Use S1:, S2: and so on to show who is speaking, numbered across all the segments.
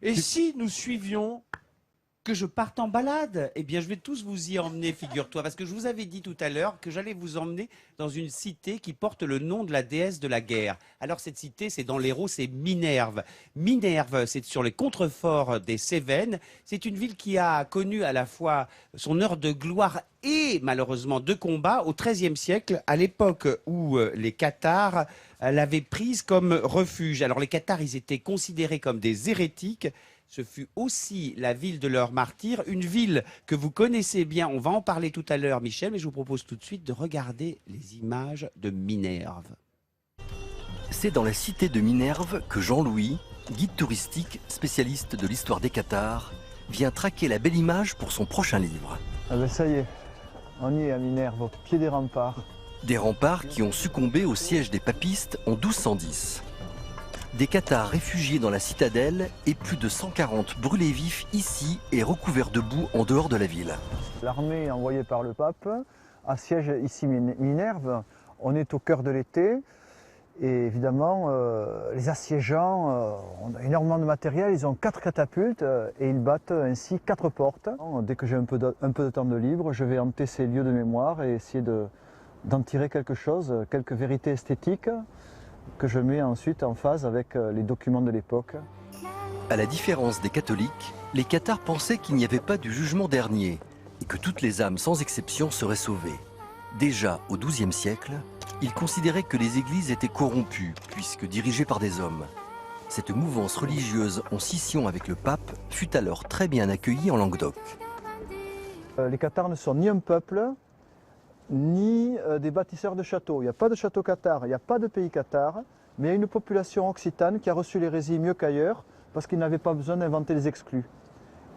S1: Et si nous suivions que je parte en balade? Eh bien, je vais tous vous y emmener, figure-toi, parce que je vous avais dit tout à l'heure que j'allais vous emmener dans une cité qui porte le nom de la déesse de la guerre. Alors, cette cité, c'est dans l'Hérault, c'est Minerve. Minerve, c'est sur les contreforts des Cévennes. C'est une ville qui a connu à la fois son heure de gloire et malheureusement de combat au XIIIe siècle, à l'époque où les Cathares l'avaient prise comme refuge. Alors, les Cathares, ils étaient considérés comme des hérétiques. Ce fut aussi la ville de leur martyr, une ville que vous connaissez bien. On va en parler tout à l'heure, Michel, mais je vous propose tout de suite de regarder les images de Minerve.
S2: C'est dans la cité de Minerve que Jean-Louis, guide touristique, spécialiste de l'histoire des Cathares, vient traquer la belle image pour son prochain livre.
S3: Ah ben ça y est, on y est à Minerve, au pied des remparts.
S2: Des remparts qui ont succombé au siège des papistes en 1210. Des Cathares réfugiés dans la citadelle et plus de 140 brûlés vifs ici et recouverts de boue en dehors de la ville.
S3: L'armée envoyée par le pape assiège ici Minerve. On est au cœur de l'été et évidemment les assiégeants ont énormément de matériel. Ils ont 4 catapultes et ils battent ainsi 4 portes. Dès que j'ai un peu de temps de libre, je vais hanter ces lieux de mémoire et essayer d'en tirer quelque chose, quelques vérités esthétiques, que je mets ensuite en phase avec les documents de l'époque.
S2: À la différence des catholiques, les Cathares pensaient qu'il n'y avait pas du jugement dernier et que toutes les âmes sans exception seraient sauvées. Déjà au XIIe siècle, ils considéraient que les églises étaient corrompues puisque dirigées par des hommes. Cette mouvance religieuse en scission avec le pape fut alors très bien accueillie en Languedoc.
S3: Les Cathares ne sont ni un peuple, ni des bâtisseurs de châteaux. Il n'y a pas de château cathare, il n'y a pas de pays cathare, mais il y a une population occitane qui a reçu l'hérésie mieux qu'ailleurs parce qu'ils n'avaient pas besoin d'inventer les exclus.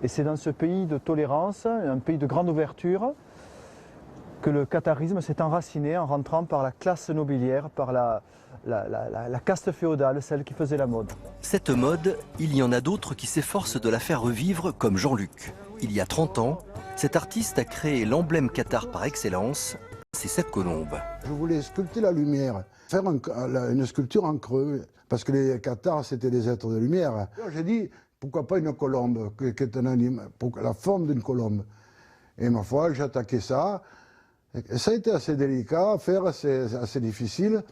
S3: Et c'est dans ce pays de tolérance, un pays de grande ouverture, que le catharisme s'est enraciné en rentrant par la classe nobiliaire, par la caste féodale, celle qui faisait la mode.
S2: Cette mode, il y en a d'autres qui s'efforcent de la faire revivre comme Jean-Luc. Il y a 30 ans, cet artiste a créé l'emblème cathare par excellence, c'est cette colombe.
S4: Je voulais sculpter la lumière, faire une sculpture en creux, parce que les cathares c'était des êtres de lumière. J'ai dit, pourquoi pas une colombe, qui est un animal, la forme d'une colombe. Et ma foi, j'ai attaqué ça. Et ça a été assez délicat à faire, assez difficile,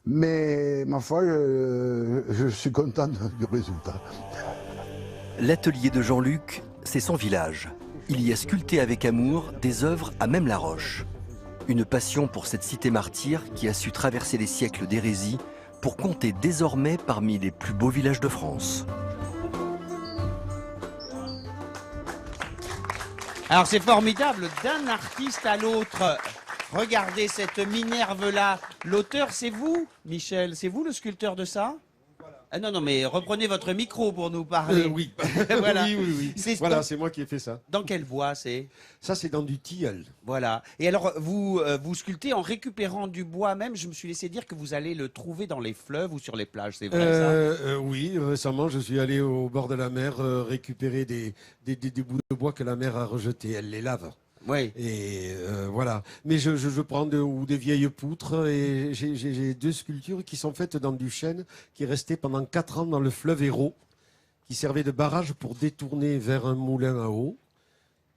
S4: mais ma foi, je suis content du résultat.
S2: L'atelier de Jean-Luc, c'est son village. Il y a sculpté avec amour des œuvres à Même-la-Roche. Une passion pour cette cité martyre qui a su traverser les siècles d'hérésie pour compter désormais parmi les plus beaux villages de France.
S1: Alors c'est formidable, d'un artiste à l'autre. Regardez cette Minerve-là. L'auteur, c'est vous, Michel? C'est vous le sculpteur de ça? Ah non, non, mais reprenez votre micro pour nous parler.
S5: Oui.
S1: Voilà.
S5: oui. Voilà, c'est moi qui ai fait ça.
S1: Dans quel bois c'est?
S5: Ça, c'est dans du tilleul.
S1: Voilà. Et alors, vous sculptez en récupérant du bois même. Je me suis laissé dire que vous allez le trouver dans les fleuves ou sur les plages, c'est vrai ça?
S5: Oui, récemment, je suis allé au bord de la mer récupérer des bouts de bois que la mer a rejetés. Elle les lave.
S1: Oui.
S5: Et voilà. Mais je prends des vieilles poutres et j'ai 2 sculptures qui sont faites dans du chêne qui est resté pendant 4 ans dans le fleuve Hérault, qui servait de barrage pour détourner vers un moulin à eau.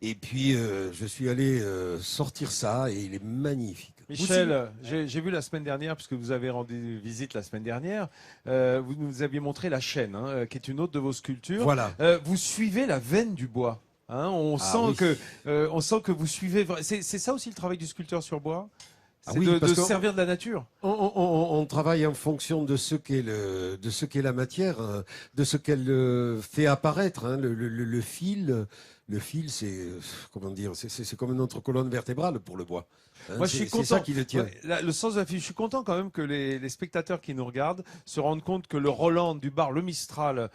S5: Et puis je suis allé sortir ça et il est magnifique.
S6: Michel, j'ai vu la semaine dernière, puisque vous avez rendu visite la semaine dernière, vous nous aviez montré la chaîne, qui est une autre de vos sculptures.
S5: Voilà.
S6: Vous suivez la veine du bois. On sent que vous suivez. C'est ça aussi le travail du sculpteur sur bois. C'est de se servir de la nature.
S5: On travaille en fonction de ce qu'est la matière, de ce qu'elle fait apparaître. Le fil. Le fil, c'est comment dire, c'est comme notre colonne vertébrale pour le bois.
S6: Moi, je suis content.
S5: C'est ça qui le tient.
S6: Le sens de la fil. Je suis content quand même que les spectateurs qui nous regardent se rendent compte que le Roland du bar, le Mistral,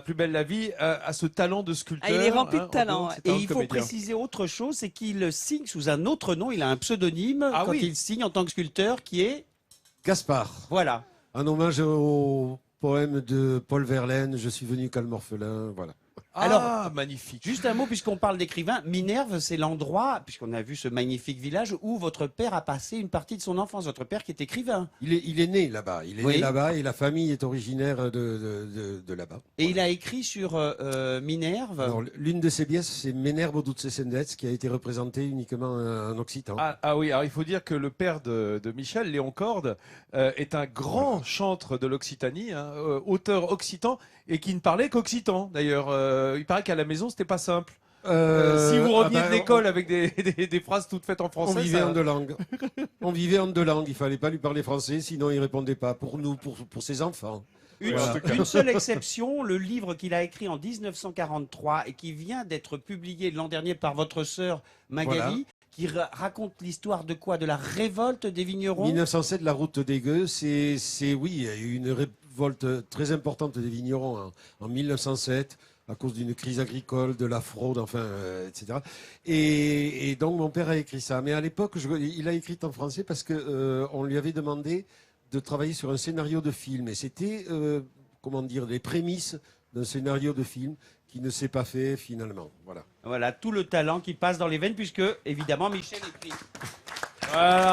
S6: Plus belle la vie, a ce talent de sculpteur.
S7: Il est rempli de talent.
S1: Et il faut préciser autre chose, c'est qu'il signe sous un autre nom. Il a un pseudonyme quand il signe en tant que sculpteur, qui est
S5: Gaspard.
S1: Voilà.
S5: Un hommage au poème de Paul Verlaine, Je suis venu calme orphelin, voilà.
S6: Ah, magnifique.
S1: Juste un mot, puisqu'on parle d'écrivain. Minerve, c'est l'endroit, puisqu'on a vu ce magnifique village, où votre père a passé une partie de son enfance. Votre père qui est écrivain.
S5: Il est né là-bas. Il est
S1: Oui.
S5: né là-bas et la famille est originaire de là-bas.
S1: Et il a écrit sur Minerve.
S5: Alors, l'une de ses pièces, c'est Minerve Ducescendets, qui a été représentée uniquement en occitan.
S6: Ah oui, alors il faut dire que le père de Michel, Léon Corde, est un grand chantre de l'Occitanie, hein, auteur occitan, et qui ne parlait qu'occitan. D'ailleurs, il paraît qu'à la maison, c'était pas simple. Si vous reveniez de l'école avec des phrases toutes faites en français,
S5: on vivait en deux langues. On vivait en deux langues. Il fallait pas lui parler français, sinon il répondait pas. Pour nous, pour ses enfants.
S1: Une seule exception, le livre qu'il a écrit en 1943 et qui vient d'être publié l'an dernier par votre sœur Magali, qui raconte l'histoire de quoi? De la révolte des vignerons?
S5: 1907, la route des Gueux, oui, il y a eu une révolte très importante des vignerons en 1907 à cause d'une crise agricole, de la fraude, enfin, etc. Et donc mon père a écrit ça. Mais à l'époque, il a écrit en français parce que on lui avait demandé de travailler sur un scénario de film. Et c'était, comment dire, les prémices d'un scénario de film qui ne s'est pas fait finalement. Voilà.
S1: Voilà, tout le talent qui passe dans les veines, puisque, évidemment, Michel écrit.
S6: Voilà.